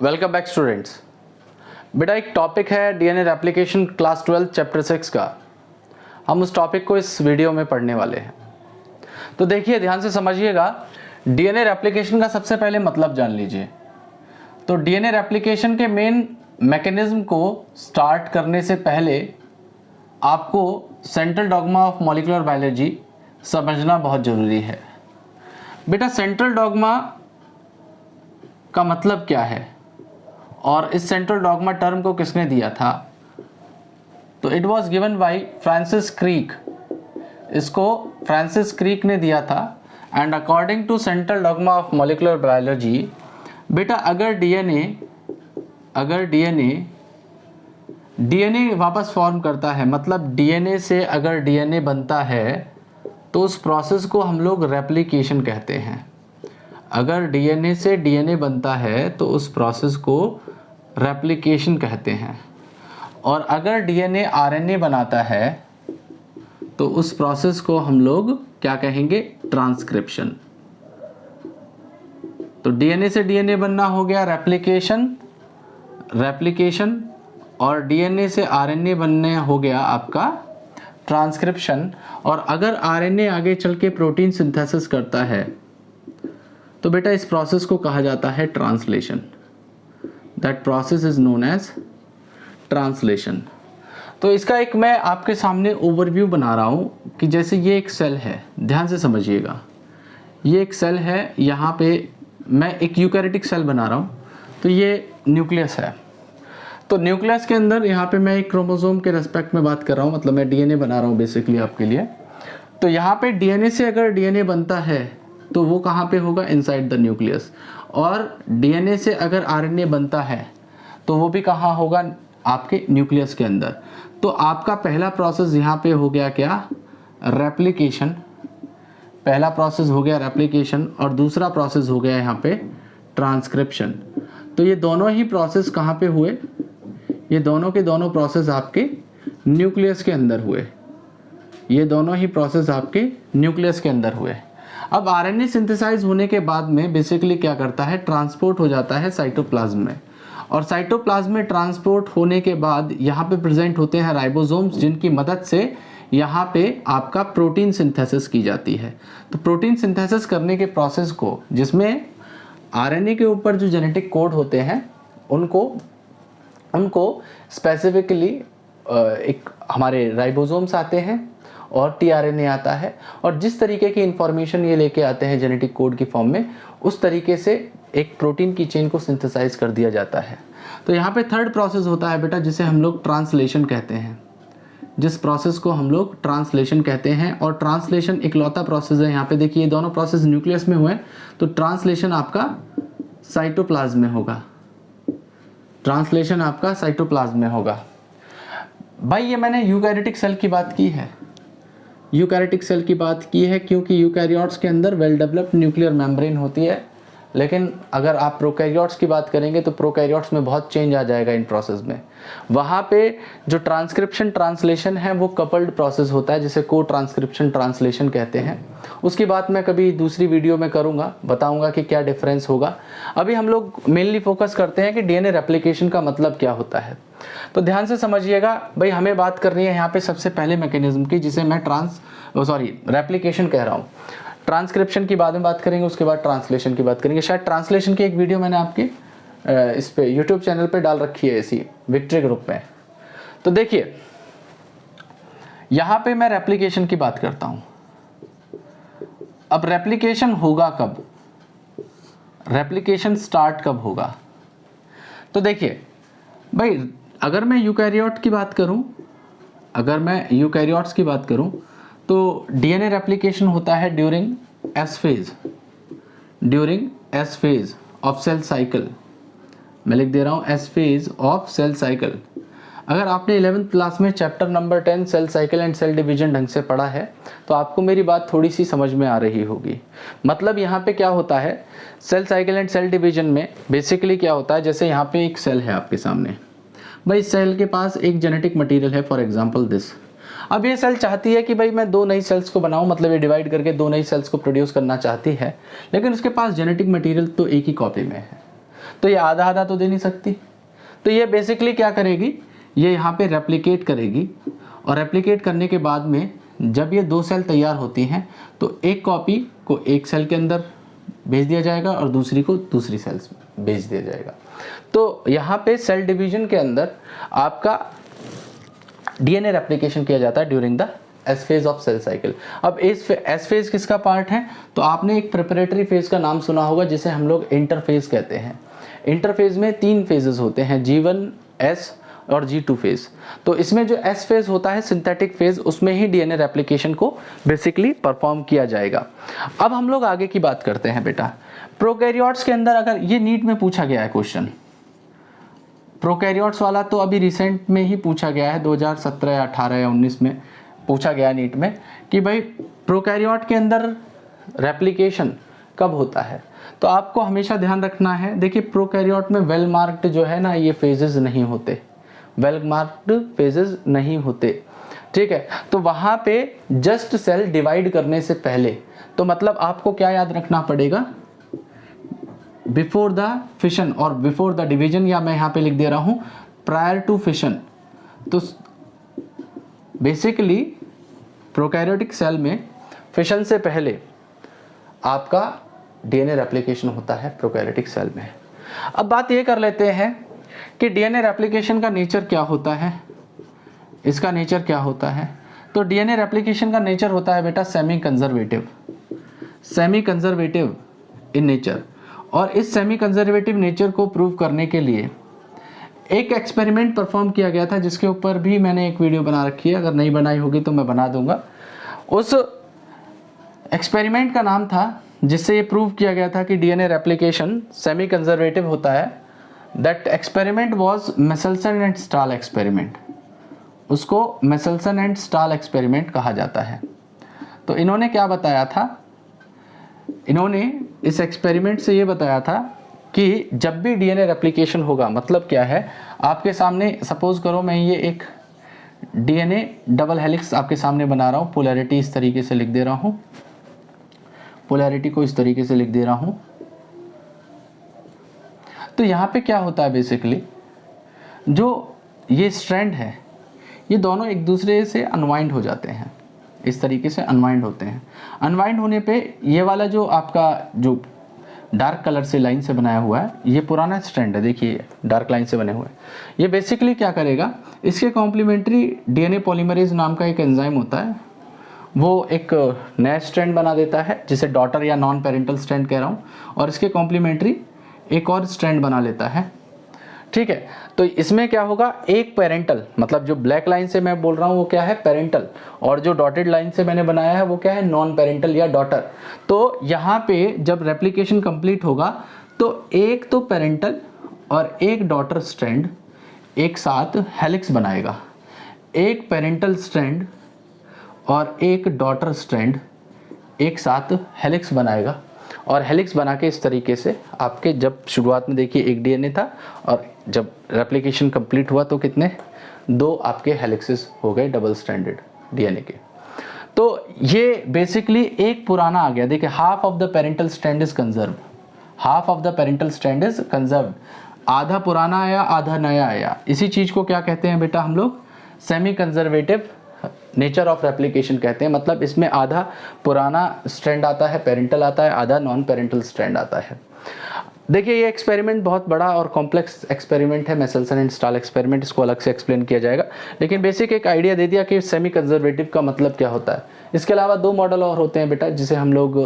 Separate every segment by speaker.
Speaker 1: Welcome back students. बेटा एक topic है डीएनए रेप्लिकेशन क्लास 12 चैप्टर 6 का। हम उस टॉपिक को इस वीडियो में पढ़ने वाले हैं। तो देखिए ध्यान से समझिएगा। डीएनए रेप्लिकेशन का सबसे पहले मतलब जान लीजिए। तो डीएनए रेप्लिकेशन के मेन मैकेनिज्म को स्टार्ट करने से पहले आपको central dogma of molecular biology समझना बहुत ज़रूरी है। बेटा सेंट्रल डॉग्मा का मतलब क्या है और इस सेंट्रल डॉग्मा टर्म को किसने दिया था? तो it was given by Francis Crick. इसको फ्रांसिस क्रिक ने दिया था। And according to central dogma of molecular biology, बेटा अगर डीएनए वापस फॉर्म करता है, मतलब डीएनए से अगर डीएनए बनता है तो उस प्रोसेस को हम लोग रेप्लिकेशन कहते हैं। अगर डीएनए से डीएनए बनता है तो उस प्रोसेस को रेप्लिकेशन कहते हैं। और अगर डीएनए आरएनए बनाता है तो उस प्रोसेस को हम लोग क्या कहेंगे? ट्रांसक्रिप्शन। तो डीएनए से डीएनए बनना हो गया रेप्लिकेशन, और डीएनए से आरएनए बनने हो गया आपका ट्रांसक्रिप्शन। और अगर आरएनए आगे चल के प्रोटीन सिंथेसिस करता है तो बेटा इस प्रोसेस को कहा जाता है translation. That process is known as translation. तो इसका एक मैं आपके सामने ओवरव्यू बना रहा हूँ कि जैसे ये एक सेल है, ध्यान से समझिएगा। ये एक सेल है, यहाँ पे मैं एक यूकैरियोटिक सेल बना रहा हूँ। तो ये न्यूक्लियस है। तो न्यूक्लियस के अंदर यहाँ पे मैं एक क्रोमोसोम के रेस्पेक्ट में बात कर रहा हूँ, मतलब मैं डीएनए बना रहा हूँ बेसिकली आपके लिए। तो यहाँ पे डीएनए से अगर डीएनए बनता है तो वो कहाँ पे होगा? Inside the nucleus. और डीएनए से अगर आरएनए बनता है तो वो भी कहाँ होगा? आपके न्यूक्लियस के अंदर। तो आपका पहला प्रोसेस यहाँ पे हो गया क्या? रेप्लिकेशन। पहला प्रोसेस हो गया रेप्लिकेशन और दूसरा प्रोसेस हो गया यहाँ पे ट्रांसक्रिप्शन। तो ये दोनों ही प्रोसेस कहाँ पे हुए? ये दोनों के दोनों प्रोसेस आपके न्यूक्लियस के अंदर हुए। ये दोनों ही प्रोसेस आपके न्यूक्लियस के अंदर हुए। अब आरएनए सिंथेसाइज होने के बाद में बेसिकली क्या करता है? ट्रांसपोर्ट हो जाता है साइटोप्लाज्म में। और साइटोप्लाज्म में ट्रांसपोर्ट होने के बाद यहाँ पे प्रेजेंट होते हैं राइबोसोम्स, जिनकी मदद से यहाँ पे आपका प्रोटीन सिंथेसिस की जाती है। तो प्रोटीन सिंथेसिस करने के प्रोसेस को, जिसमें आरएनए के ऊपर जो जेनेटिक कोड होते हैं उनको स्पेसिफिकली एक हमारे राइबोसोम्स आते हैं और टीआरएनए आता है। और जिस तरीके की इंफॉर्मेशन ये लेके आते हैं जेनेटिक कोड की फॉर्म में, उस तरीके से एक प्रोटीन की चेन को सिंथेसाइज कर दिया जाता है। तो यहाँ पे थर्ड प्रोसेस होता है बेटा, जिसे हम लोग ट्रांसलेशन कहते हैं। जिस प्रोसेस को हम लोग ट्रांसलेशन कहते हैं। और ट्रांसलेशन इकलौता प्रोसेस है। यहाँ पे देखिए ये दोनों प्रोसेस न्यूक्लियस में हुए, तो ट्रांसलेशन आपका साइटोप्लाज्म में होगा। ट्रांसलेशन आपका साइटोप्लाज्म में होगा। भाई ये मैंने यूकैरियोटिक सेल की बात की है। यूकैरियोटिक सेल की बात की है क्योंकि यूकैरियोट्स के अंदर वेल डेवलप्ड न्यूक्लियर मेम्ब्रेन होती है। लेकिन अगर आप प्रोकैरियोट्स की बात करेंगे तो प्रोकैरियोट्स में बहुत चेंज आ जाएगा इन प्रोसेस में। वहाँ पे जो ट्रांसक्रिप्शन ट्रांसलेशन है वो कपल्ड प्रोसेस होता है, जिसे को ट्रांसक्रिप्शन ट्रांसलेशन कहते हैं। उसकी बात मैं कभी दूसरी वीडियो में करूँगा, बताऊँगा कि क्या डिफरेंस होगा। अभी हम लोग मेनली फोकस करते हैं कि डीएनए रेप्लिकेशन का मतलब क्या होता है। तो ध्यान से समझिएगा भाई, हमें बात करनी है यहाँ पे सबसे पहले मैकेनिज्म की, जिसे मैं रेप्लिकेशन कह रहा हूँ। ट्रांसक्रिप्शन की बाद में बात करेंगे, उसके बाद ट्रांसलेशन की बात करेंगे। शायद ट्रांसलेशन की एक वीडियो मैंने आपकी इस पे यूट्यूब चैनल पे डाल रखी है, इसी विक्ट्री ग्रुप में। तो देखिए यहाँ पे मैं रेप्लिकेशन की बात करता हूँ। अब रेप्लिकेशन होगा कब? रेप्लिकेशन स्टार्ट कब होगा? तो देखिए भाई, अगर मैं यूकैरियोट्स की बात करूं तो डीएनए रेप्लिकेशन होता है during S phase of cell cycle. मैं लिख दे रहा हूं S phase of cell cycle. अगर आपने 11th क्लास में chapter number 10 cell cycle and cell division ढंग से पढ़ा है तो आपको मेरी बात थोड़ी सी समझ में आ रही होगी। मतलब यहाँ पे क्या होता है, cell cycle and cell division में बेसिकली क्या होता है, जैसे यहाँ पे एक सेल है आपके सामने। भाई सेल के पास एक जेनेटिक मटेरियल है, फॉर एग्जांपल दिस। अब ये सेल चाहती है कि भाई मैं दो नई सेल्स को बनाऊं, मतलब ये डिवाइड करके दो नई सेल्स को प्रोड्यूस करना चाहती है, लेकिन उसके पास जेनेटिक मटेरियल तो एक ही कॉपी में है। तो ये आधा आधा तो दे नहीं सकती। तो ये बेसिकली क्या करेगी, ये यहाँ पे रेप्लिकेट करेगी, और रेप्लिकेट करने के बाद में जब ये 2 सेल तैयार होती हैं तो एक कॉपी को एक सेल के अंदर भेज दिया जाएगा और दूसरी को दूसरी सेल्स में भेज दिया जाएगा। तो यहाँ पे सेल डिवीजन के अंदर आपका डीएनए रेप्लिकेशन किया जाता है during the S phase of cell cycle. अब एस फेज किसका पार्ट है, तो आपने एक प्रिपरेटरी फेज का नाम सुना होगा जिसे हम लोग इंटरफेज कहते हैं। इंटरफेज में 3 फेजेस होते हैं, G1, S और G2 फेज। तो इसमें जो S फेज होता है सिंथेटिक फेज, उसमें ही डीएनए रेप्लिकेशन को बेसिकली परफॉर्म किया जाएगा। अब हम लोग आगे की बात करते हैं बेटा। प्रोकैरियोट्स के अंदर, अगर ये नीट में पूछा गया है क्वेश्चन, प्रोकैरियोट्स वाला तो अभी रिसेंट में ही पूछा गया है, 2017 या 18 या 19 में पूछा गया नीट में कि भाई प्रोकैरियोट के अंदर रेप्लिकेशन कब होता है। तो आपको हमेशा ध्यान रखना है, देखिए प्रोकैरियोट में वेल मार्क्ड जो है ना, ये फेजेस नहीं होते, वेल मार्क्ड फेजेस नहीं होते, ठीक है। तो वहाँ पे जस्ट सेल डिवाइड करने से पहले, तो मतलब आपको क्या याद रखना पड़ेगा, बिफोर द फिशन और बिफोर द डिवीजन, या मैं यहाँ पे लिख दे रहा हूँ प्रायर टू फिशन। तो बेसिकली प्रोकैरियोटिक सेल में फिशन से पहले आपका डीएनए रेप्लिकेशन होता है प्रोकैरियोटिक सेल में। अब बात ये कर लेते हैं कि डीएनए रेप्लिकेशन का नेचर क्या होता है, इसका नेचर क्या होता है। तो डीएनए रेप्लिकेशन का नेचर होता है बेटा semi conservative, semi conservative in nature. और इस सेमी कंजर्वेटिव नेचर को प्रूव करने के लिए एक एक्सपेरिमेंट परफॉर्म किया गया था, जिसके ऊपर भी मैंने एक वीडियो बना रखी है, अगर नहीं बनाई होगी तो मैं बना दूंगा। उस एक्सपेरिमेंट का नाम था जिससे ये प्रूव किया गया था कि डीएनए रेप्लिकेशन सेमी कंजर्वेटिव होता है। That experiment was Meselson and stall experiment. उसको मेसेल्सन एंड स्टाल एक्सपेरिमेंट कहा जाता है। तो इन्होंने क्या बताया था, इन्होंने इस एक्सपेरिमेंट से ये बताया था कि जब भी डीएनए रेप्लिकेशन होगा, मतलब क्या है, आपके सामने सपोज करो मैं ये एक डीएनए डबल हेलिक्स आपके सामने बना रहा हूँ, पोलैरिटी इस तरीके से लिख दे रहा हूँ, पोलैरिटी को इस तरीके से लिख दे रहा हूँ। तो यहाँ पे क्या होता है, बेसिकली जो ये स्ट्रैंड है, ये दोनों एक दूसरे से अनवाइंड हो जाते हैं, इस तरीके से अनवाइंड होते हैं। अनवाइंड होने पे ये वाला जो आपका जो डार्क कलर से लाइन से बनाया हुआ है, ये पुराना स्ट्रैंड है, देखिए डार्क लाइन से बने हुए हैं। ये बेसिकली क्या करेगा, इसके कॉम्प्लीमेंट्री डीएनए पॉलीमरेज नाम का एक एंजाइम होता है, वो एक नया स्ट्रैंड बना देता है, जिसे डॉटर या नॉन पेरेंटल स्ट्रैंड कह रहा हूँ, और इसके कॉम्प्लीमेंट्री एक और स्ट्रैंड बना लेता है, ठीक है। तो इसमें क्या होगा, एक पेरेंटल, मतलब जो ब्लैक लाइन से मैं बोल रहा हूँ वो क्या है, पेरेंटल, और जो डॉटेड लाइन से मैंने बनाया है वो क्या है, नॉन पेरेंटल या डॉटर। तो यहाँ पे जब रेप्लिकेशन कंप्लीट होगा तो एक तो पेरेंटल और एक डॉटर स्ट्रैंड एक साथ हेलिक्स बनाएगा, एक पेरेंटल स्ट्रैंड और एक डॉटर स्ट्रैंड एक साथ हेलिक्स बनाएगा, और हेलिक्स बना के इस तरीके से आपके, जब शुरुआत में देखिए एक डीएनए था और जब रेप्लिकेशन कंप्लीट हुआ तो कितने, 2 आपके हेलिक्सेस हो गए डबल स्ट्रैंडेड डीएनए के। तो ये बेसिकली एक पुराना आ गया, देखिए half of the parental strand is conserve, half of the parental strand is conserve, आधा पुराना आया आधा नया आया। इसी चीज को क्या कहते हैं बेटा हम लोग, semi conservative nature of replication कहते हैं। मतलब इसमें आधा पुराना स्ट्रैंड आता है, पेरेंटल आता है, आधा नॉन पेरेंटल स्ट्रैंड आता है। देखिए ये एक्सपेरिमेंट बहुत बड़ा और कॉम्प्लेक्स एक्सपेरिमेंट है, मेसेल्सन एंड स्टाल एक्सपेरिमेंट, इसको अलग से एक्सप्लेन किया जाएगा, लेकिन बेसिक एक आइडिया दे दिया कि सेमी कंजर्वेटिव का मतलब क्या होता है। इसके अलावा 2 मॉडल और होते हैं बेटा, जिसे हम लोग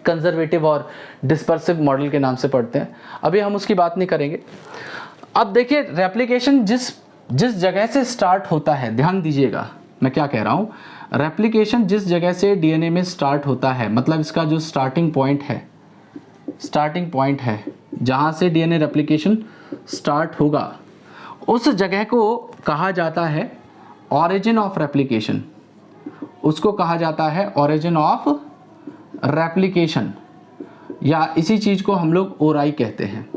Speaker 1: कंजर्वेटिव और डिस्पर्सिव मॉडल के नाम से पढ़ते हैं, अभी हम उसकी बात नहीं करेंगे। अब देखिए रेप्लिकेशन जिस जगह से स्टार्ट होता है, ध्यान दीजिएगा मैं क्या कह रहा हूँ, रेप्लिकेशन जिस जगह से डीएनए में स्टार्ट होता है, मतलब इसका जो स्टार्टिंग पॉइंट है, स्टार्टिंग पॉइंट है जहाँ से डीएनए रेप्लिकेशन स्टार्ट होगा, उस जगह को कहा जाता है ऑरिजिन ऑफ रेप्लिकेशन, उसको कहा जाता है ऑरिजिन ऑफ रेप्लिकेशन, या इसी चीज़ को हम लोग ओराई कहते हैं।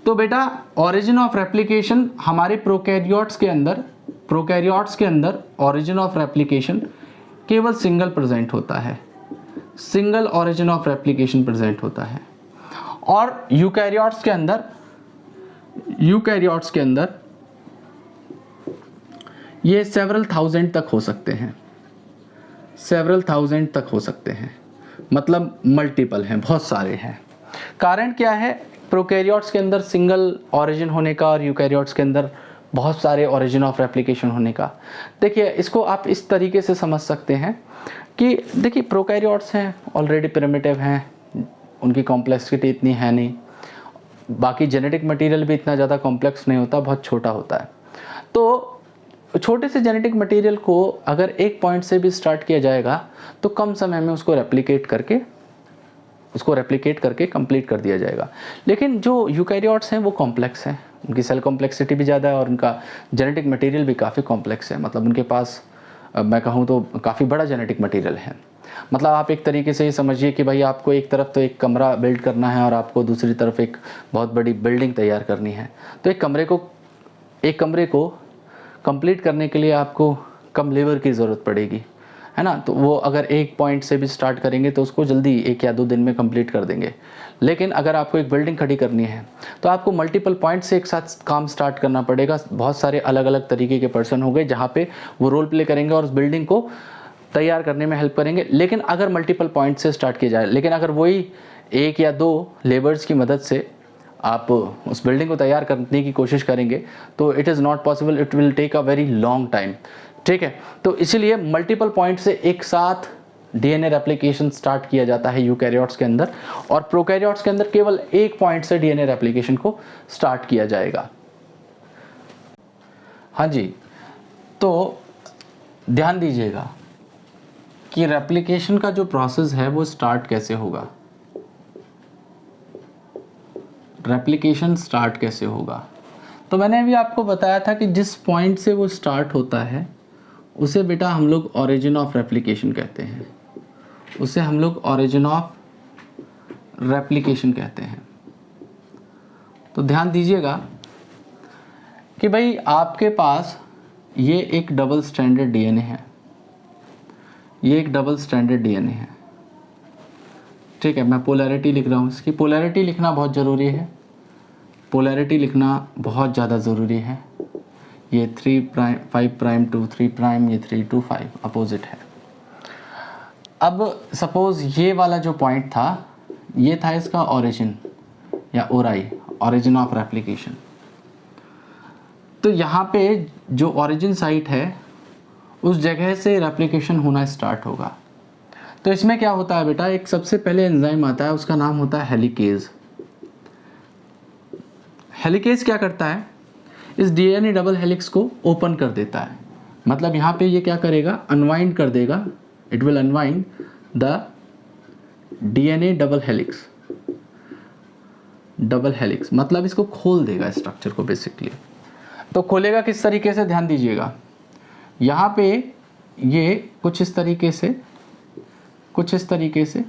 Speaker 1: तो बेटा ऑरिजिन ऑफ रेप्लिकेशन हमारे प्रोकैरियोट्स के अंदर ऑरिजिन ऑफ रेप्लिकेशन केवल सिंगल प्रेजेंट होता है, single origin of replication present होता है। और यूकैरियोट्स के अंदर ये सेवरल थाउजेंड तक हो सकते हैं, मतलब मल्टीपल हैं, बहुत सारे हैं। कारण क्या है? प्रोकैरियोट्स के अंदर सिंगल ओरिजिन होने का और यूकैरियोट्स के अंदर बहुत सारे ओरिजिन ऑफ रेप्लिकेशन होने का। देखिए, इसको आप इस तरीके से समझ सकते हैं कि देखिए प्रोकैरियोट्स हैं, ऑलरेडी प्रिमिटिव हैं, उनकी कॉम्प्लेक्सिटी इतनी है नहीं, बाकी जेनेटिक मटेरियल भी इतना ज़्यादा कॉम्प्लेक्स नहीं होता, बहुत छोटा होता है। तो छोटे से जेनेटिक मटेरियल को अगर एक पॉइंट से भी स्टार्ट किया जाएगा तो कम समय में उसको रेप्लिकेट करके कंप्लीट कर दिया जाएगा। लेकिन जो यूकैरियोट्स हैं वो कॉम्प्लेक्स हैं, उनकी सेल कॉम्प्लेक्सिटी भी ज़्यादा है और उनका जेनेटिक मटेरियल भी काफ़ी कॉम्प्लेक्स है। मतलब उनके पास मैं कहूँ तो काफ़ी बड़ा जेनेटिक मटेरियल है। मतलब आप एक तरीके से ये समझिए कि भाई आपको एक तरफ तो एक कमरा बिल्ड करना है और आपको दूसरी तरफ एक बहुत बड़ी बिल्डिंग तैयार करनी है। तो एक कमरे को कंप्लीट करने के लिए आपको कम लेबर की ज़रूरत पड़ेगी, है ना। तो वो अगर एक पॉइंट से भी स्टार्ट करेंगे तो उसको जल्दी 1 या 2 दिन में कंप्लीट कर देंगे। लेकिन अगर आपको एक बिल्डिंग खड़ी करनी है तो आपको मल्टीपल पॉइंट से एक साथ काम स्टार्ट करना पड़ेगा। बहुत सारे अलग अलग तरीके के पर्सन होंगे जहाँ पे वो रोल प्ले करेंगे और उस बिल्डिंग को तैयार करने में हेल्प करेंगे। लेकिन अगर मल्टीपल पॉइंट से स्टार्ट किया जाए, लेकिन अगर वही 1 या 2 लेबर्स की मदद से आप उस बिल्डिंग को तैयार करने की कोशिश करेंगे तो it is not possible, it will take a very long time. ठीक है, तो इसीलिए मल्टीपल पॉइंट से एक साथ डीएनए रेप्लिकेशन स्टार्ट किया जाता है यूकैरियोट्स के अंदर, और प्रोकैरियोट्स के अंदर केवल एक पॉइंट से डीएनए रेप्लिकेशन को स्टार्ट किया जाएगा। हाँ जी, तो ध्यान दीजिएगा कि रेप्लिकेशन का जो प्रोसेस है वो स्टार्ट कैसे होगा। रेप्लिकेशन स्टार्ट कैसे होगा, तो मैंने अभी आपको बताया था कि जिस पॉइंट से वो स्टार्ट होता है उसे बेटा हम लोग ओरिजिन ऑफ रेप्लिकेशन कहते हैं, उसे हम लोग ओरिजिन ऑफ रेप्लिकेशन कहते हैं। तो ध्यान दीजिएगा कि भाई आपके पास ये एक डबल स्ट्रैंडेड डीएनए है, ये एक डबल स्ट्रैंडेड डीएनए है। ठीक है, मैं पोलैरिटी लिख रहा हूँ, इसकी पोलैरिटी लिखना बहुत ज़रूरी है, पोलैरिटी लिखना बहुत ज़्यादा ज़रूरी है। ये 3 प्राइम 5 प्राइम टू 3 प्राइम, ये 3 to 5 अपोजिट है। अब सपोज़ ये वाला जो पॉइंट था ये था इसका ओरिजिन या ओराई, ओरिजिन ऑफ रेप्लिकेशन। तो यहाँ पे जो ओरिजिन साइट है उस जगह से रेप्लिकेशन होना स्टार्ट होगा। तो इसमें क्या होता है बेटा, एक सबसे पहले एंजाइम आता है, उसका नाम होता है हेलिकेज। हेलिकेज क्या करता है, इस डीएनए डबल हेलिक्स को ओपन कर देता है। मतलब यहाँ पे ये क्या करेगा, अनवाइंड कर देगा, it will unwind the DNA double helix, मतलब इसको खोल देगा स्ट्रक्चर को बेसिकली। तो खोलेगा किस तरीके से, ध्यान दीजिएगा। यहाँ पे ये कुछ इस तरीके से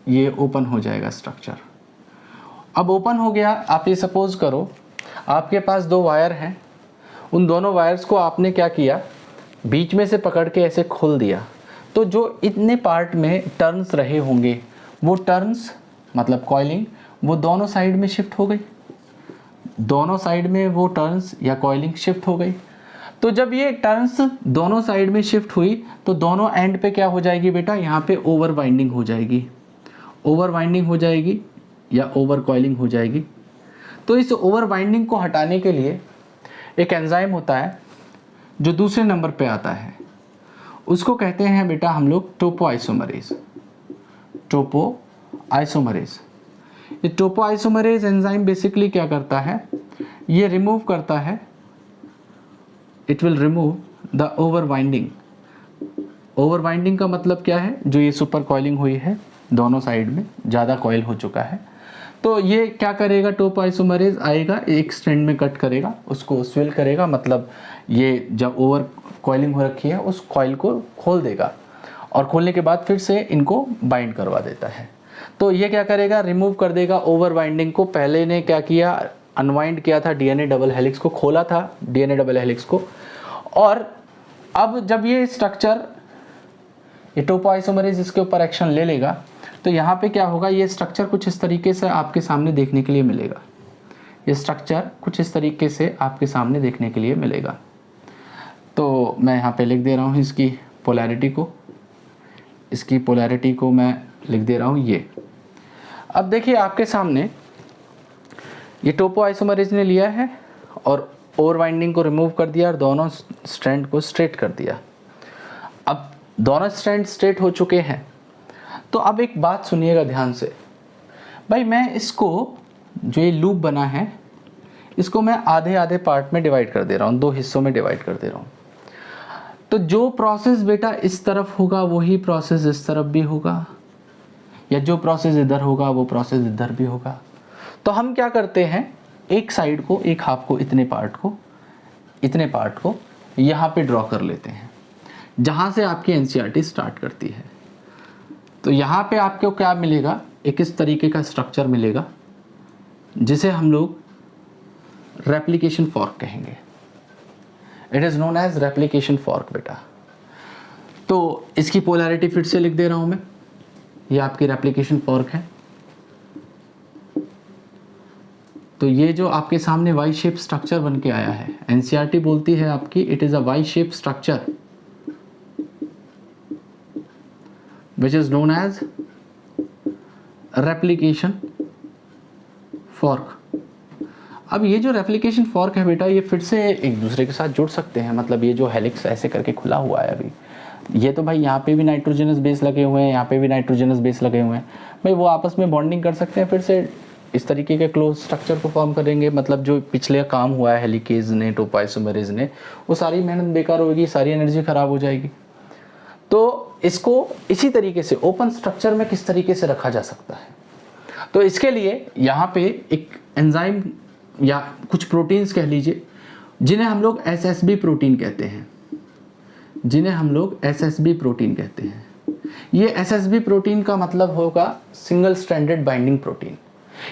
Speaker 1: ये ओपन हो जाएगा स्ट्रक्चर। अब ओपन हो गया, आप ये सपोज करो आपके पास 2 वायर हैं, उन दोनों वायर्स को आपने क्या किया, बीच में से पकड़ के ऐसे खोल दिया। तो जो इतने पार्ट में टर्न्स रहे होंगे वो टर्न्स मतलब कॉइलिंग वो दोनों साइड में शिफ्ट हो गई, दोनों साइड में वो टर्न्स या कॉइलिंग शिफ्ट हो गई। तो जब ये टर्न्स दोनों साइड में शिफ्ट हुई तो दोनों एंड पे क्या हो जाएगी बेटा, यहाँ पे ओवर वाइंडिंग हो जाएगी या ओवर कॉइलिंग हो जाएगी। तो इस ओवर वाइंडिंग को हटाने के लिए एक एंजाइम होता है जो दूसरे नंबर पे आता है, उसको कहते हैं बेटा हम लोग टोपोआइसोमरेज। ये टोपोआइसोमरेज एंजाइम बेसिकली क्या करता है, ये रिमूव करता है, it will remove the over winding का मतलब क्या है, जो ये सुपर कॉइलिंग हुई है दोनों साइड में, ज़्यादा कॉइल हो चुका है। तो ये क्या करेगा, टोपोआइसोमरेज आएगा, एक स्ट्रैंड में कट करेगा, उसको स्विल करेगा, मतलब ये जब ओवर कॉइलिंग हो रखी है उस कॉइल को खोल देगा और खोलने के बाद फिर से इनको बाइंड करवा देता है। तो ये क्या करेगा, रिमूव कर देगा ओवर बाइंडिंग को। पहले ने क्या किया, अनवाइंड किया था डीएनए डबल हेलिक्स को, खोला था डीएनए डबल हेलिक्स को, और अब जब ये स्ट्रक्चर ये टोपोआइसोमरेज इसके ऊपर एक्शन ले लेगा तो यहाँ पे क्या होगा, ये स्ट्रक्चर कुछ इस तरीके से आपके सामने देखने के लिए मिलेगा। ये स्ट्रक्चर कुछ इस तरीके से आपके सामने देखने के लिए मिलेगा। तो मैं यहाँ पे लिख दे रहा हूँ इसकी पोलैरिटी को, इसकी पोलैरिटी को मैं लिख दे रहा हूँ ये। अब देखिए आपके सामने ये टोपो आइसोमरेज ने लिया है और ओवर वाइंडिंग को रिमूव कर दिया और दोनों स्ट्रैंड को स्ट्रेट कर दिया। अब दोनों स्ट्रैंड स्ट्रेट हो चुके हैं। तो अब एक बात सुनिएगा ध्यान से भाई, मैं इसको जो ये लूप बना है इसको मैं आधे आधे पार्ट में डिवाइड कर दे रहा हूँ, 2 हिस्सों में डिवाइड कर दे रहा हूँ। तो जो प्रोसेस बेटा इस तरफ होगा वही प्रोसेस इस तरफ भी होगा, या जो प्रोसेस इधर होगा वो प्रोसेस इधर भी होगा। तो हम क्या करते हैं, एक साइड को, एक हाफ को, इतने पार्ट को यहाँ पे ड्रॉ कर लेते हैं जहाँ से आपकी एनसीईआरटी स्टार्ट करती है। तो यहाँ पे आपको क्या मिलेगा, एक इस तरीके का स्ट्रक्चर मिलेगा जिसे हम लोग रेप्लिकेशन फॉर्क कहेंगे। It is known as replication fork बेटा। तो इसकी पोलैरिटी फिर से लिख दे रहा हूँ मैं, ये आपकी रेप्लिकेशन फॉर्क है। तो ये जो आपके सामने वाई शेप स्ट्रक्चर बन के आया है, एनसीईआरटी बोलती है आपकी it is a Y shape structure which is known as replication fork. अब ये जो रेप्लिकेशन फॉर्क है बेटा, ये फिर से एक दूसरे के साथ जुड़ सकते हैं। मतलब ये जो हेलिक्स ऐसे करके खुला हुआ है अभी, ये तो भाई यहाँ पे भी नाइट्रोजनस बेस लगे हुए हैं, यहाँ पे भी नाइट्रोजनस बेस लगे हुए हैं भाई, वो आपस में बॉन्डिंग कर सकते हैं, फिर से इस तरीके के क्लोज स्ट्रक्चर को फॉर्म करेंगे। मतलब जो पिछले काम हुआ है हेलिकेज ने, टोपो आइसोमरेज ने, वो सारी मेहनत बेकार होगी, सारी एनर्जी खराब हो जाएगी। तो इसको इसी तरीके से ओपन स्ट्रक्चर में किस तरीके से रखा जा सकता है, तो इसके लिए यहाँ पे एक एंजाइम या कुछ प्रोटीन्स कह लीजिए जिन्हें हम लोग एसएसबी प्रोटीन कहते हैं, ये एसएसबी प्रोटीन का मतलब होगा सिंगल स्ट्रैंडेड बाइंडिंग प्रोटीन।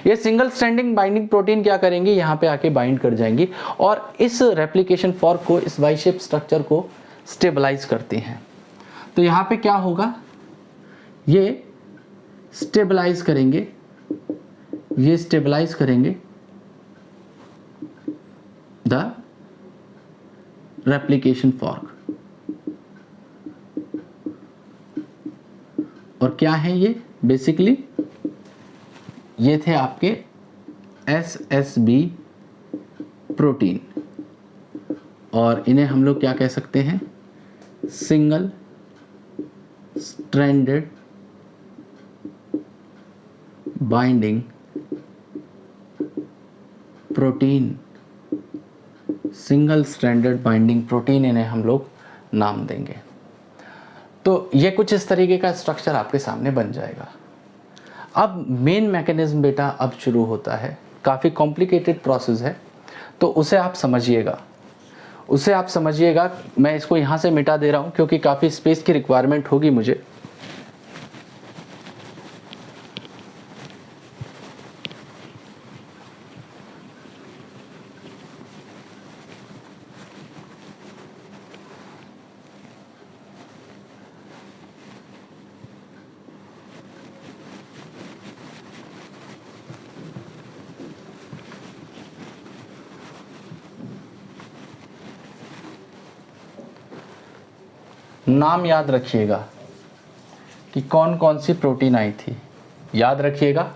Speaker 1: ये सिंगल स्ट्रैंडिंग बाइंडिंग प्रोटीन क्या करेंगी, यहाँ पे आके बाइंड कर जाएंगी और इस रेप्लिकेशन फॉर्क को, इस वाई शेप स्ट्रक्चर को स्टेबलाइज करती हैं। तो यहाँ पे क्या होगा, ये स्टेबलाइज करेंगे द रेप्लिकेशन फॉर्क। और क्या है ये, बेसिकली ये थे आपके एसएसबी प्रोटीन और इन्हें हम लोग क्या कह सकते हैं, single stranded binding protein, single stranded binding protein इन्हें हम लोग नाम देंगे। तो ये कुछ इस तरीके का स्ट्रक्चर आपके सामने बन जाएगा। अब मेन मैकेनिज्म बेटा अब शुरू होता है, काफ़ी कॉम्प्लिकेटेड प्रोसेस है, तो उसे आप समझिएगा। मैं इसको यहाँ से मिटा दे रहा हूँ क्योंकि काफ़ी स्पेस की रिक्वायरमेंट होगी मुझे। नाम याद रखिएगा कि कौन कौन सी प्रोटीन आई थी, याद रखिएगा।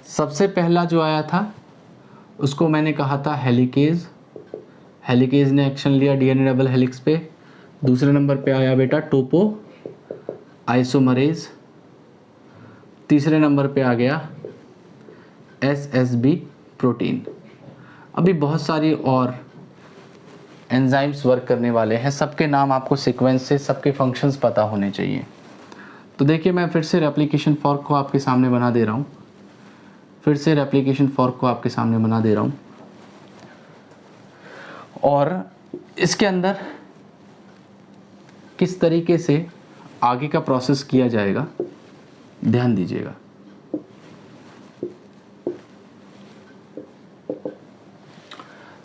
Speaker 1: सबसे पहला जो आया था उसको मैंने कहा था हेलिकेज ने एक्शन लिया डीएनए डबल हेलिक्स पे। दूसरे नंबर पे आया बेटा टोपो आइसोमरेज। तीसरे नंबर पे आ गया एसएसबी प्रोटीन। अभी बहुत सारी और एंजाइम्स वर्क करने वाले हैं, सबके नाम आपको सीक्वेंस से, सबके फंक्शंस पता होने चाहिए। तो देखिए मैं फिर से रेप्लिकेशन फॉर्क को आपके सामने बना दे रहा हूँ, और इसके अंदर किस तरीके से आगे का प्रोसेस किया जाएगा ध्यान दीजिएगा।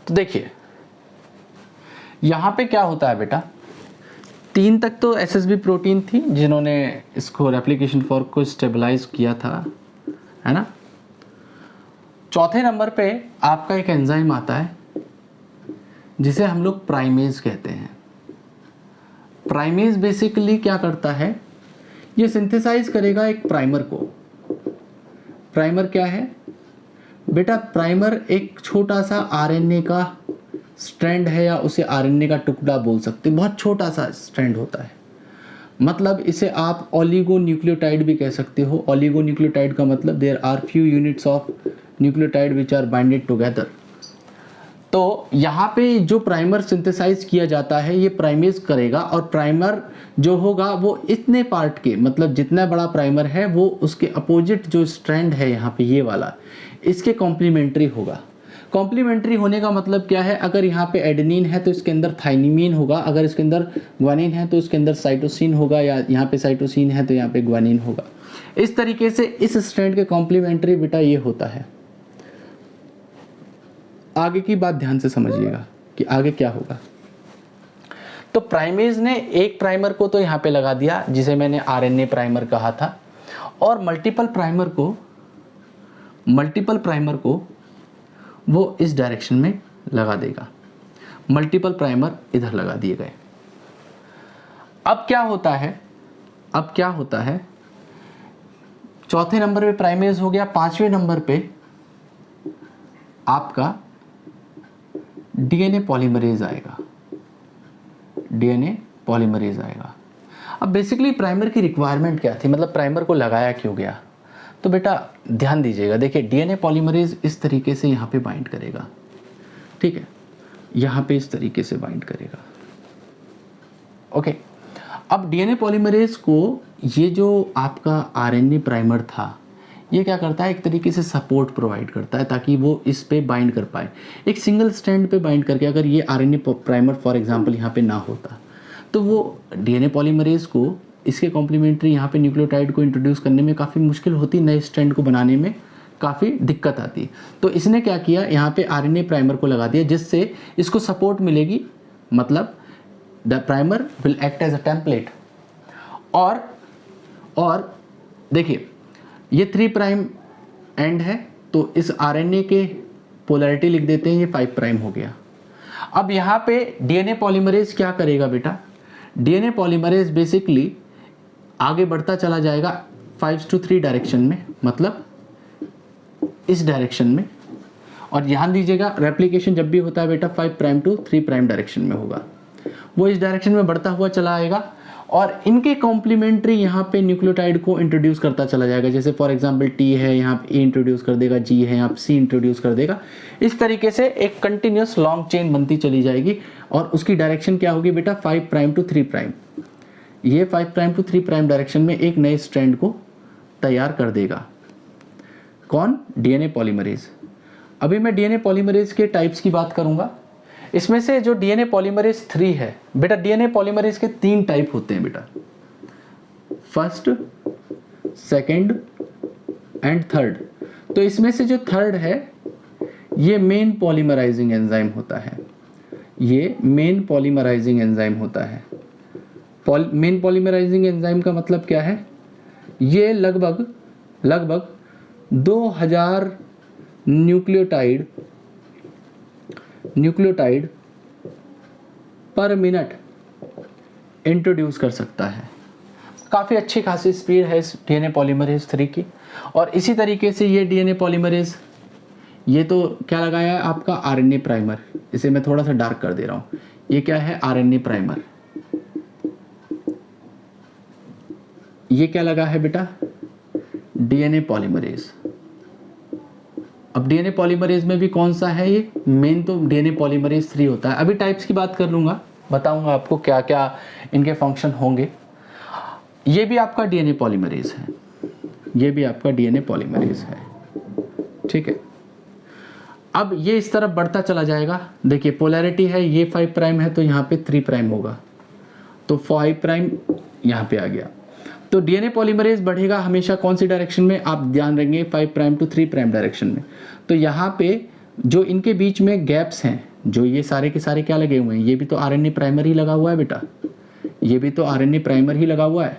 Speaker 1: तो देखिए यहाँ पे क्या होता है बेटा, 3 तक तो एसएसबी प्रोटीन थी जिन्होंने इसको रेप्लिकेशन फॉर्क को स्टेबलाइज किया था, है ना। चौथे नंबर पे आपका एक एंजाइम आता है जिसे हम लोग प्राइमेज कहते हैं। प्राइमेज बेसिकली क्या करता है, ये सिंथेसाइज करेगा एक प्राइमर को। प्राइमर क्या है बेटा? प्राइमर एक छोटा सा आरएनए का स्ट्रैंड है, या उसे आरएनए का टुकड़ा बोल सकते हैं। बहुत छोटा सा स्ट्रैंड होता है, मतलब इसे आप ओलिगोन्यूक्लियोटाइड भी कह सकते हो। ओलिगोन्यूक्लियोटाइड का मतलब there are few units of nucleotide which are binded together. तो यहाँ पे जो प्राइमर सिंथेसाइज किया जाता है ये प्राइमेज करेगा, और प्राइमर जो होगा वो इतने पार्ट के, मतलब जितना बड़ा प्राइमर है वो उसके अपोजिट जो स्ट्रैंड है यहाँ पे ये वाला, इसके कॉम्प्लीमेंट्री होगा। कॉम्प्लीमेंट्री होने का मतलब क्या है? अगर यहाँ पे एडेनिन है तो इसके अंदर थाइमिन होगा, अगर इसके अंदर ग्वानिन है तो इसके अंदर साइटोसिन होगा, या यहाँ पे साइटोसिन है तो यहाँ पे ग्वानिन होगा। इस तरीके से इस स्ट्रैंड के कॉम्प्लीमेंट्री बेटा ये होता है। आगे की बात ध्यान से समझिएगा कि आगे क्या होगा। तो प्राइमेज ने एक प्राइमर को तो यहाँ पे लगा दिया जिसे मैंने आरएनए प्राइमर कहा था, और मल्टीपल प्राइमर को वो इस डायरेक्शन में लगा देगा। मल्टीपल प्राइमर इधर लगा दिए गए। अब क्या होता है? चौथे नंबर पे प्राइमेज हो गया, 5वें नंबर पे आपका डीएनए पॉलीमरेज आएगा। अब बेसिकली प्राइमर की रिक्वायरमेंट क्या थी, मतलब प्राइमर को लगाया क्यों गया? तो बेटा ध्यान दीजिएगा, देखिए डीएनए पॉलीमरेज इस तरीके से यहाँ पे बाइंड करेगा, ठीक है, यहाँ पे इस तरीके से बाइंड करेगा। ओके, अब डीएनए पॉलीमरेज को ये जो आपका आरएनए प्राइमर था ये क्या करता है, एक तरीके से सपोर्ट प्रोवाइड करता है ताकि वो इस पे बाइंड कर पाए। एक सिंगल स्ट्रैंड पे बाइंड करके, अगर ये आरएनए प्राइमर फॉर एग्जांपल यहाँ पे ना होता तो वो डीएनए पॉलीमरेज को इसके कॉम्प्लीमेंट्री यहाँ पे न्यूक्लियोटाइड को इंट्रोड्यूस करने में काफ़ी मुश्किल होती, नए स्ट्रैंड को बनाने में काफ़ी दिक्कत आती। तो इसने क्या किया, यहाँ पे आरएनए प्राइमर को लगा दिया जिससे इसको सपोर्ट मिलेगी, मतलब the primer will act as a template. और देखिए ये 3 प्राइम एंड है, तो इस आरएनए के पोलैरिटी लिख देते हैं, ये 5 प्राइम हो गया। अब यहाँ पे डीएनए पॉलीमरेज क्या करेगा बेटा? डीएनए पॉलीमरेज बेसिकली आगे बढ़ता चला जाएगा 5-3 डायरेक्शन में, मतलब इस डायरेक्शन में। और ध्यान दीजिएगा रेप्लिकेशन जब भी होता है बेटा 5 प्राइम टू 3 प्राइम डायरेक्शन में होगा, वो इस डायरेक्शन में बढ़ता हुआ चला आएगा और इनके कॉम्प्लीमेंट्री यहाँ पे न्यूक्लियोटाइड को इंट्रोड्यूस करता चला जाएगा। जैसे फॉर एग्जांपल टी है, यहाँ पे ए इंट्रोड्यूस कर देगा, जी है यहाँ पे सी इंट्रोड्यूस कर देगा। इस तरीके से एक कंटिन्यूस लॉन्ग चेन बनती चली जाएगी और उसकी डायरेक्शन क्या होगी बेटा 5 प्राइम टू 3 प्राइम। ये 5 प्राइम टू 3 प्राइम डायरेक्शन में एक नए स्ट्रैंड को तैयार कर देगा। कौन? DNA polymerase. अभी मैं डीएनए पॉलीमरेज के टाइप्स की बात करूंगा। इसमें से जो डीएनए पॉलीमरेज 3 है बेटा, डीएनए पॉलीमरेज के 3 टाइप होते हैं बेटा, फर्स्ट, सेकंड एंड थर्ड। तो इसमें से जो थर्ड है ये मेन पॉलीमराइजिंग एंजाइम होता है। ये मेन पॉलीमराइजिंग एंजाइम होता है। मेन पॉलीमराइजिंग एंजाइम का मतलब क्या है? ये लगभग 2000 न्यूक्लियोटाइड पर मिनट इंट्रोड्यूस कर सकता है। काफ़ी अच्छी खासी स्पीड है इस डीएनए पॉलीमरेज 3 की। और इसी तरीके से ये डीएनए पॉलीमरेज, ये तो क्या लगाया है आपका आरएनए प्राइमर, इसे मैं थोड़ा सा डार्क कर दे रहा हूँ। ये क्या है? RNA primer. ये क्या लगा है बेटा? DNA polymerase. अब डीएनए पॉलीमरेज में भी कौन सा है ये? मेन तो डीएनए पॉलीमरेज 3 होता है। अभी टाइप्स की बात कर लूँगा, बताऊँगा आपको क्या क्या इनके फंक्शन होंगे। ये भी आपका डीएनए पॉलीमरेज है, ये भी आपका डीएनए पॉलीमरेज है, ठीक है। अब ये इस तरफ बढ़ता चला जाएगा। देखिए पोलैरिटी है, ये 5 प्राइम है तो यहाँ पे 3 प्राइम होगा, तो 5 प्राइम यहाँ पे आ गया। तो डीएनए पॉलीमरेज बढ़ेगा हमेशा कौन सी डायरेक्शन में? आप ध्यान रखेंगे 5 प्राइम टू 3 प्राइम डायरेक्शन में। तो यहाँ पे जो इनके बीच में गैप्स हैं, जो ये सारे के सारे क्या लगे हुए हैं, ये भी तो आरएनए प्राइमर ही लगा हुआ है बेटा। ये भी तो आरएनए प्राइमर ही लगा हुआ है।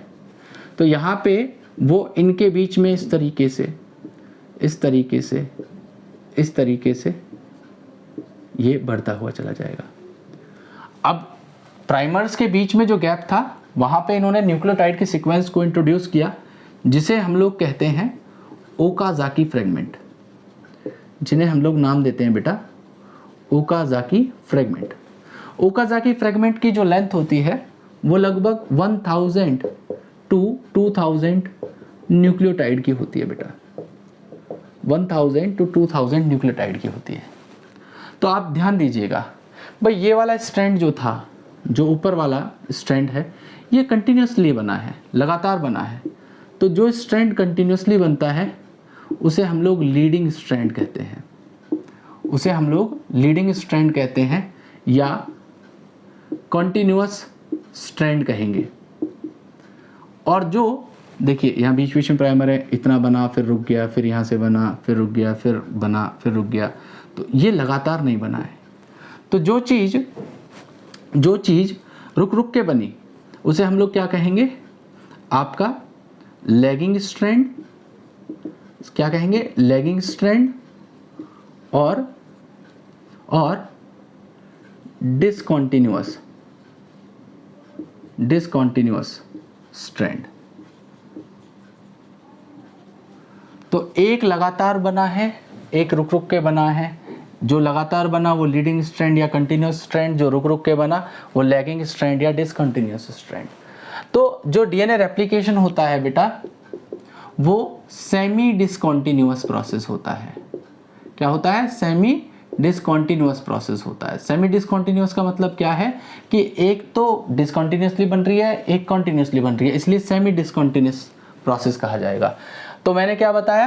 Speaker 1: तो यहाँ पे वो इनके बीच में इस तरीके से ये बढ़ता हुआ चला जाएगा। अब प्राइमर्स के बीच में जो गैप था वहाँ पे इन्होंने न्यूक्लियोटाइड के सीक्वेंस को इंट्रोड्यूस किया, जिसे हम लोग कहते हैं ओकाज़ाकी फ्रेगमेंट, जिन्हें हम लोग नाम देते हैं बेटा ओकाज़ाकी फ्रेगमेंट। ओकाज़ाकी फ्रेगमेंट की जो लेंथ होती है वो लगभग 1000 to 2000 न्यूक्लियोटाइड की होती है बेटा, 1000 to 2000 न्यूक्लियोटाइड की होती है। तो आप ध्यान दीजिएगा भाई, ये वाला स्ट्रैंड जो था, जो ऊपर वाला स्ट्रैंड है, ये कंटिन्यूसली बना है, लगातार बना है। तो जो स्ट्रैंड कंटिन्यूसली बनता है उसे हम लोग लीडिंग स्ट्रैंड कहते हैं, या कॉन्टिन्यूअस स्ट्रैंड कहेंगे। और जो देखिए यहाँ बीच बीच में प्राइमर है, इतना बना फिर रुक गया, फिर यहाँ से बना फिर रुक गया, फिर बना फिर रुक गया, तो ये लगातार नहीं बना है। तो जो चीज़ रुक रुक के बनी उसे हम लोग क्या कहेंगे, आपका लैगिंग स्ट्रैंड, क्या कहेंगे, लैगिंग स्ट्रैंड और डिसकंटिन्यूअस स्ट्रैंड। तो एक लगातार बना है, एक रुक रुक के बना है। जो लगातार बना वो लीडिंग स्ट्रैंड या कंटिन्यूअस स्ट्रैंड, जो रुक रुक के बना वो लैगिंग स्ट्रैंड या डिसकंटिन्यूअस स्ट्रैंड। तो जो डीएनए रेप्लिकेशन होता है बेटा वो सेमी डिसकंटिन्यूअस प्रोसेस होता है। क्या होता है, सेमी डिसकंटिन्यूअस प्रोसेस होता है। सेमी डिसकंटिन्यूअस का मतलब क्या है कि एक तो डिसकंटिन्यूअसली बन रही है, एक कंटिन्यूअसली बन रही है, इसलिए सेमी डिसकंटिन्यूअस प्रोसेस कहा जाएगा। तो मैंने क्या बताया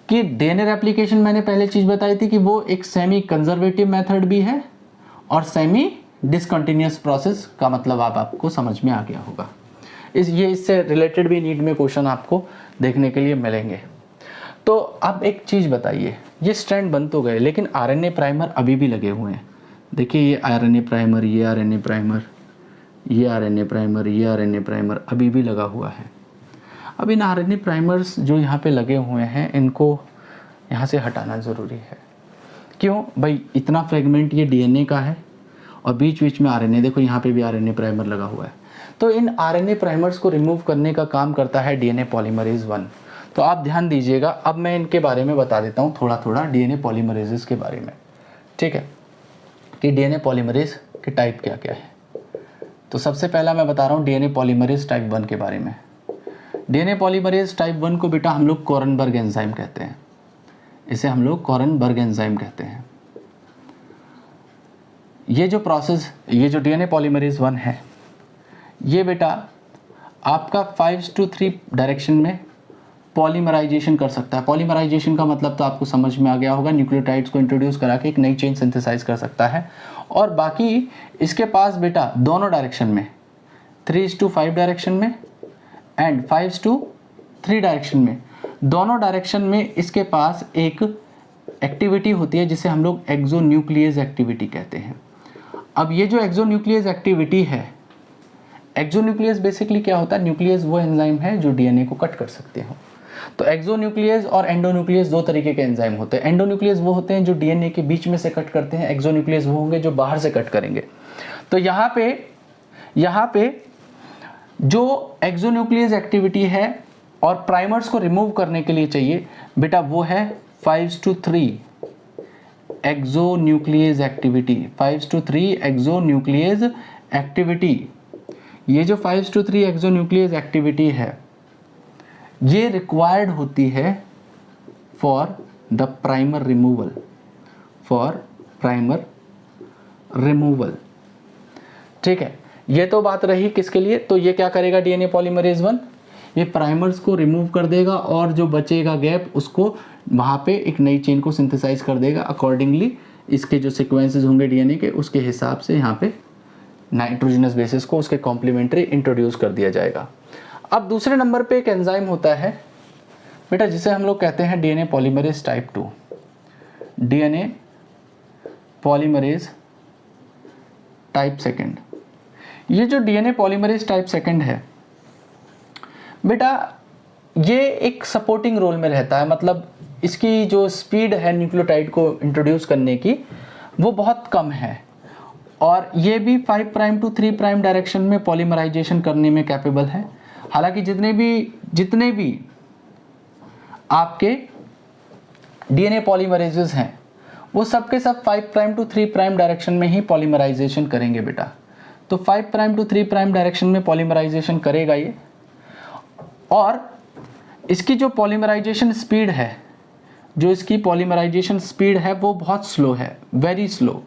Speaker 1: कि डीएनए रेप्लिकेशन, मैंने पहले चीज बताई थी कि वो एक सेमी कंजर्वेटिव मेथड भी है और सेमी डिसकंटिन्यूअस प्रोसेस का मतलब आपको समझ में आ गया होगा। इससे रिलेटेड भी नीट में क्वेश्चन आपको देखने के लिए मिलेंगे। तो अब एक चीज़ बताइए, ये स्ट्रैंड बन तो गए लेकिन आरएनए प्राइमर अभी भी लगे हुए हैं। देखिए ये आरएनए प्राइमर, ये आरएनए प्राइमर, ये आरएनए प्राइमर, ये आरएनए प्राइमर अभी भी लगा हुआ है। अब इन आरएनए प्राइमर्स जो यहाँ पे लगे हुए हैं इनको यहाँ से हटाना ज़रूरी है। क्यों भाई, इतना फ्रेगमेंट ये डीएनए का है और बीच बीच में आरएनए, देखो यहाँ पे भी आरएनए प्राइमर लगा हुआ है। तो इन आरएनए प्राइमर्स को रिमूव करने का काम करता है डीएनए पॉलीमरेज 1। तो आप ध्यान दीजिएगा, अब मैं इनके बारे में बता देता हूँ थोड़ा थोड़ा डीएनए पॉलीमरेजेस के बारे में, ठीक है, कि डीएनए पॉलीमरेज के टाइप क्या क्या है। तो सबसे पहला मैं बता रहा हूँ डीएनए पॉलीमरेज टाइप 1 के बारे में। डीएनए पॉलीमरेज टाइप 1 को बेटा हम लोग कोरनबर्ग एंजाइम कहते हैं, इसे हम लोग कोरनबर्ग एंजाइम कहते हैं। ये जो प्रोसेस, ये जो डीएनए पॉलीमरेज 1 है, ये बेटा आपका 5:3 डायरेक्शन में पॉलीमराइजेशन कर सकता है। पॉलीमराइजेशन का मतलब तो आपको समझ में आ गया होगा, न्यूक्लियोटाइड्स को इंट्रोड्यूस करा के एक नई चेन सिंथेसाइज कर सकता है। और बाकी इसके पास बेटा दोनों डायरेक्शन में 3:5 डायरेक्शन में एंड 5:3 डायरेक्शन में, दोनों डायरेक्शन में इसके पास एक एक्टिविटी होती है जिसे हम लोग एक्सोन्यूक्लियस एक्टिविटी कहते हैं। अब ये जो एक्सोन्यूक्लियस एक्टिविटी है, एक्सोन्यूक्लियस बेसिकली क्या होता है, न्यूक्लियस वो एंजाइम है जो डीएनए को कट कर सकते हो। तो एक्सोन्यूक्लियस और एंडोन्यूक्लियस दो तरीके के एंजाइम होते हैं। एंडोन्यूक्लियस वो होते हैं जो डीएनए के बीच में से कट करते हैं, एक्सोन्यूक्लियस वो होंगे जो बाहर से कट करेंगे। तो यहाँ पे जो एक्सोन्यूक्लियस एक्टिविटी है और प्राइमर्स को रिमूव करने के लिए चाहिए बेटा, वो है 5:3 एक्सोन्यूक्लियस एक्टिविटी। 5:3 एक्सोन्यूक्लियस एक्टिविटी, ये जो 5:3 एक्सोन्यूक्लियस एक्टिविटी है ये रिक्वायर्ड होती है फॉर द प्राइमर रिमूवल, ठीक है। ये तो बात रही किसके लिए, तो ये क्या करेगा डीएनए पॉलीमरेज 1, ये प्राइमर्स को रिमूव कर देगा और जो बचेगा गैप उसको वहाँ पे एक नई चेन को सिंथेसाइज कर देगा। अकॉर्डिंगली इसके जो सीक्वेंसेस होंगे डीएनए के, उसके हिसाब से यहाँ पे नाइट्रोजनस बेसिस को उसके कॉम्प्लीमेंट्री इंट्रोड्यूस कर दिया जाएगा। अब दूसरे नंबर पे एक एंजाइम होता है बेटा जिसे हम लोग कहते हैं DNA polymerase type 2। DNA polymerase type 2, ये जो डीएनए पॉलीमरेज टाइप सेकंड है बेटा, ये एक सपोर्टिंग रोल में रहता है, मतलब इसकी जो स्पीड है न्यूक्लियोटाइड को इंट्रोड्यूस करने की वो बहुत कम है, और ये भी 5 प्राइम टू 3 प्राइम डायरेक्शन में पॉलीमराइजेशन करने में कैपेबल है। हालांकि जितने भी आपके डीएनए पॉलीमरेजेस हैं वो सब के सब 5 प्राइम टू 3 प्राइम डायरेक्शन में ही पॉलीमराइजेशन करेंगे बेटा। तो 5 प्राइम टू 3 प्राइम डायरेक्शन में पॉलीमराइजेशन करेगा ये, और इसकी जो पॉलीमराइजेशन स्पीड है, जो इसकी पॉलीमराइजेशन स्पीड है वो बहुत स्लो है, वेरी स्लो।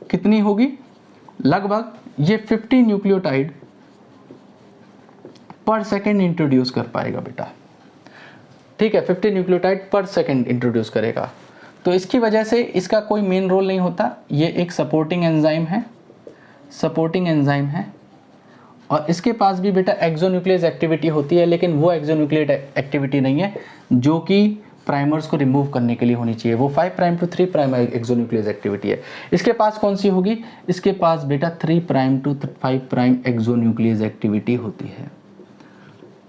Speaker 1: कितनी होगी? लगभग ये 50 न्यूक्लियोटाइड पर सेकेंड इंट्रोड्यूस कर पाएगा बेटा। ठीक है, 50 न्यूक्लियोटाइड पर सेकेंड इंट्रोड्यूस करेगा। तो इसकी वजह से इसका कोई मेन रोल नहीं होता, ये एक सपोर्टिंग एंजाइम है, सपोर्टिंग एंजाइम है। और इसके पास भी बेटा एक्सोन्यूक्लियस एक्टिविटी होती है, लेकिन वो एक्सोन्यूक्लियस एक्टिविटी नहीं है जो कि प्राइमर्स को रिमूव करने के लिए होनी चाहिए, वो 5 prime to 3 prime exonuclease activity है। इसके पास कौन सी होगी? इसके पास बेटा 3 prime to 5 prime exonuclease activity होती है।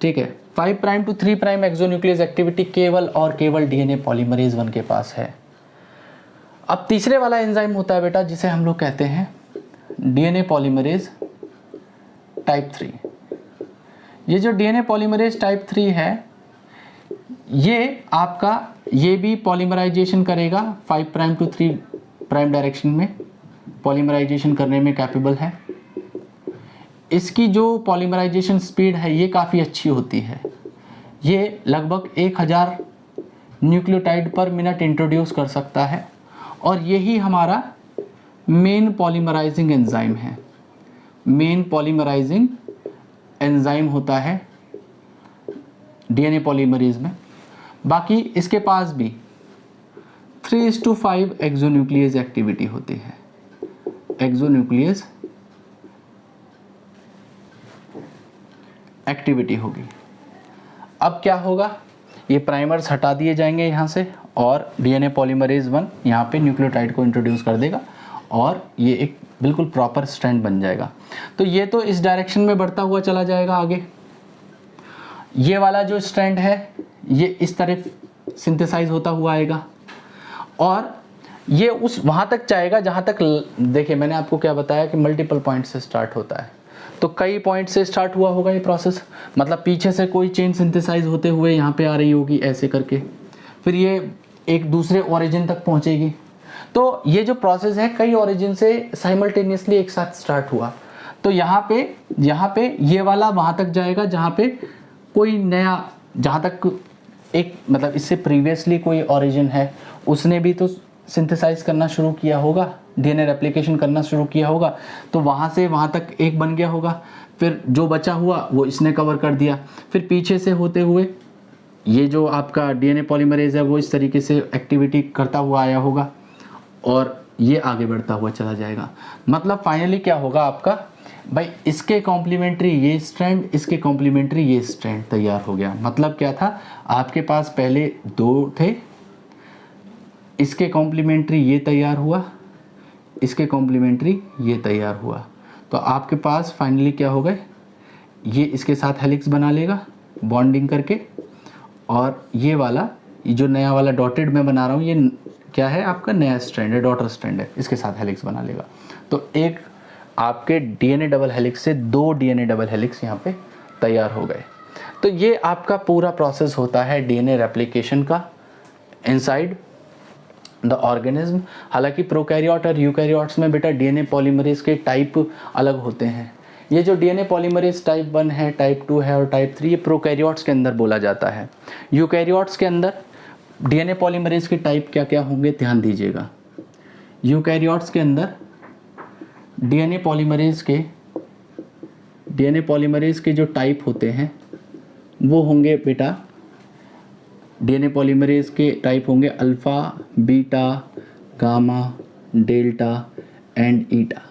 Speaker 1: ठीक है, 5 prime to 3 prime exonuclease activity केवल और केवल डीएनए पॉलीमरेज 1 के पास है। अब तीसरे वाला एंजाइम होता है बेटा जिसे हम लोग कहते हैं डीएनए पॉलीमरेज टाइप 3। ये जो डीएनए पॉलीमरेज टाइप 3 है, ये भी पॉलीमराइजेशन करेगा 5 प्राइम टू 3 प्राइम डायरेक्शन में, पॉलीमराइजेशन करने में कैपेबल है। इसकी जो पॉलीमराइजेशन स्पीड है ये काफ़ी अच्छी होती है, ये लगभग 1000 न्यूक्लियोटाइड पर मिनट इंट्रोड्यूस कर सकता है, और यही हमारा मेन पॉलीमराइजिंग एंजाइम है, मेन पॉलीमराइजिंग एंजाइम होता है डीएनए पॉलीमरेज में। बाकी इसके पास भी 3:5 एक्सोन्यूक्लियस एक्टिविटी होती है, एक्सोन्यूक्लियस एक्टिविटी होगी। अब क्या होगा, ये प्राइमर्स हटा दिए जाएंगे यहाँ से, और डीएनए पॉलीमरेज 1 यहाँ पे न्यूक्लियोटाइड को इंट्रोड्यूस कर देगा, और ये एक बिल्कुल प्रॉपर स्ट्रैंड बन जाएगा। तो ये तो इस डायरेक्शन में बढ़ता हुआ चला जाएगा आगे। ये वाला जो स्ट्रैंड है ये इस तरफ सिंथेसाइज होता हुआ आएगा, और ये उस वहाँ तक जाएगा जहाँ तक, देखिए मैंने आपको क्या बताया कि मल्टीपल पॉइंट से स्टार्ट होता है, तो कई पॉइंट से स्टार्ट हुआ होगा ये प्रोसेस, मतलब पीछे से कोई चेन सिंथेसाइज होते हुए यहाँ पे आ रही होगी ऐसे करके, फिर ये एक दूसरे ओरिजिन तक पहुँचेगी। तो ये जो प्रोसेस है कई ओरिजिन से साइमल्टेनियसली एक साथ स्टार्ट हुआ। तो यहाँ पे ये वाला वहाँ तक जाएगा जहाँ पे कोई नया, जहाँ तक एक मतलब इससे प्रीवियसली कोई ओरिजिन है उसने भी तो सिंथेसाइज करना शुरू किया होगा, डीएनए रेप्लिकेशन करना शुरू किया होगा, तो वहाँ से वहाँ तक एक बन गया होगा, फिर जो बचा हुआ वो इसने कवर कर दिया, फिर पीछे से होते हुए ये जो आपका डीएनए पॉलीमरेज है वो इस तरीके से एक्टिविटी करता हुआ आया होगा, और ये आगे बढ़ता हुआ चला जाएगा। मतलब फाइनली क्या होगा आपका, भाई इसके कॉम्प्लीमेंट्री ये स्ट्रैंड, इसके कॉम्प्लीमेंट्री ये स्ट्रैंड तैयार हो गया। मतलब क्या था, आपके पास पहले 2 थे, इसके कॉम्प्लीमेंट्री ये तैयार हुआ, इसके कॉम्प्लीमेंट्री ये तैयार हुआ, तो आपके पास फाइनली क्या हो गए, ये इसके साथ हेलिक्स बना लेगा बॉन्डिंग करके, और ये वाला, ये जो नया वाला डॉटेड मैं बना रहा हूँ, ये क्या है आपका नया स्ट्रैंड है, डॉटर स्ट्रैंड है, इसके साथ हेलिक्स बना लेगा। तो एक आपके डीएनए डबल हेलिक्स से 2 डीएनए डबल हेलिक्स यहाँ पे तैयार हो गए। तो ये आपका पूरा प्रोसेस होता है डीएनए रेप्लिकेशन का इनसाइड द ऑर्गेनिज्म। हालांकि प्रोकैरियोट और यूकैरियोट्स में बेटा डीएनए पॉलीमरेज के टाइप अलग होते हैं। ये जो डीएनए पॉलीमरेज टाइप 1 है, टाइप 2 है और टाइप 3, ये प्रोकैरियोट्स के अंदर बोला जाता है। यूकैरियोट्स के अंदर डीएनए पॉलीमरेज के टाइप क्या क्या होंगे ध्यान दीजिएगा। यूकैरियोट्स के अंदर डीएनए पॉलीमरेज के जो टाइप होते हैं वो होंगे बेटा, डीएनए पॉलीमरेज के टाइप होंगे alpha, beta, gamma, delta and eta.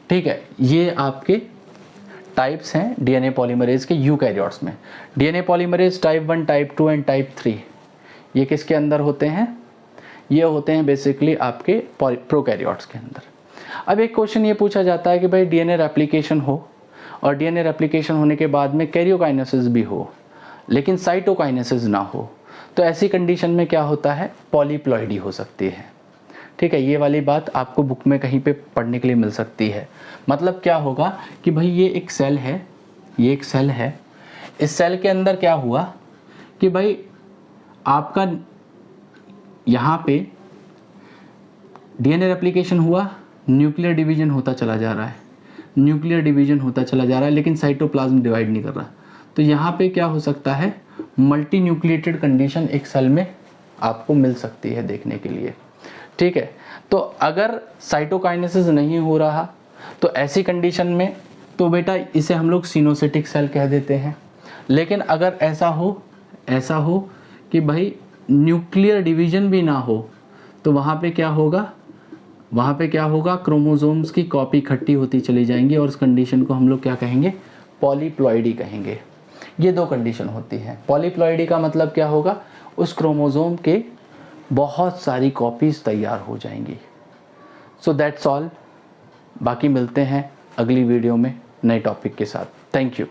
Speaker 1: ठीक है, ये आपके टाइप्स हैं डीएनए पॉलीमरेज के यूकैरियोट्स में। DNA polymerase type 1, type 2 and type 3 ये किसके अंदर होते हैं, ये होते हैं बेसिकली आपके प्रोकैरियोट्स के अंदर। अब एक क्वेश्चन ये पूछा जाता है कि भाई डीएनए रेप्लिकेशन हो और डीएनए रेप्लिकेशन होने के बाद में कैरियोकाइनेसिस भी हो लेकिन साइटोकाइनेसिस ना हो, तो ऐसी कंडीशन में क्या होता है, पॉलीप्लॉइडी हो सकती है। ठीक है, ये वाली बात आपको बुक में कहीं पे पढ़ने के लिए मिल सकती है। मतलब क्या होगा कि भाई ये एक सेल है, ये एक सेल है, इस सेल के अंदर क्या हुआ कि भाई आपका यहाँ पे डीएनए रेप्लिकेशन हुआ, न्यूक्लियर डिवीजन होता चला जा रहा है, न्यूक्लियर डिवीजन होता चला जा रहा है लेकिन साइटोप्लाज्म डिवाइड नहीं कर रहा। तो यहाँ पे क्या हो सकता है, मल्टी न्यूक्लिएटेड कंडीशन एक सेल में आपको मिल सकती है देखने के लिए। ठीक है, तो अगर साइटोकाइनेसिस नहीं हो रहा तो ऐसी कंडीशन में तो बेटा इसे हम लोग सिनोसिटिक सेल कह देते हैं। लेकिन अगर ऐसा हो कि भाई न्यूक्लियर डिवीजन भी ना हो तो वहाँ पे क्या होगा, क्रोमोसोम्स की कॉपी इकट्ठी होती चली जाएंगी और उस कंडीशन को हम लोग क्या कहेंगे, पॉलीप्लॉइडी कहेंगे। ये दो कंडीशन होती हैं। पॉलीप्लॉइडी का मतलब क्या होगा, उस क्रोमोसोम के बहुत सारी कॉपीज़ तैयार हो जाएंगी। So that's all. बाकी मिलते हैं अगली वीडियो में नए टॉपिक के साथ। Thank you.